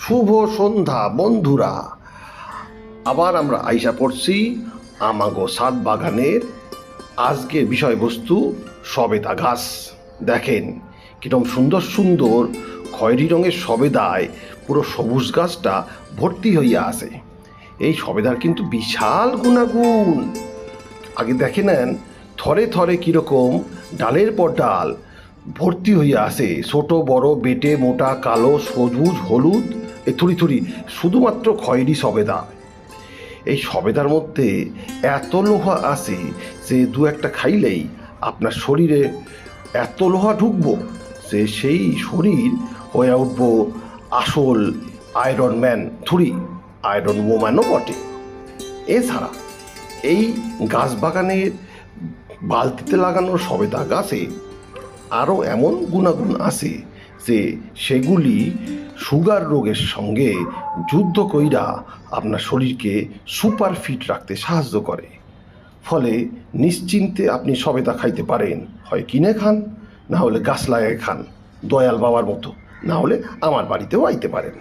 শুভ সন্ধ্যা বন্ধুরা। আবার আমরা আইসা পড়ছি আমাগো ছাদ বাগানের আজকের বিষয়বস্তু সবেদা গাছ। দেখেন কিরকম সুন্দর সুন্দর খয়েরি রঙের সবেদায় পুরো সবুজ গাছটা ভর্তি হইয়া আছে। এই সবেদার কিন্তু বিশাল গুণাগুণ। আগে দেখে নেন থরে থরে কীরকম ডালের পর ডাল ভর্তি হইয়া আছে, ছোট বড় বেটে মোটা কালো সবুজ হলুদ এ থুড়ি থুড়ি শুধুমাত্র খয়েরি সবেদা। এই সবেদার মধ্যে এত লোহা আছে যে দু একটা খাইলেই আপনার শরীরে এত লোহা ঢুকবো যে সেই শরীর হয়ে উঠব আসল আয়রন ম্যান, থুড়ি আয়রন ওম্যানও বটে। এছাড়া এই গাছ বাগানের বালতিতে লাগানো সবেদা গাছে আরও এমন গুণাগুণ আছে যে সেগুলি সুগার রোগের সঙ্গে যুদ্ধ কইরা আপনার শরীরকে সুপার ফিট রাখতে সাহায্য করে। ফলে নিশ্চিন্তে আপনি সবেদা খাইতে পারেন, হয় কিনে খান, না হলে গাছ লাগায় খান দয়াল বাবার মতো, না হলে আমার বাড়িতেও আইতে পারেন।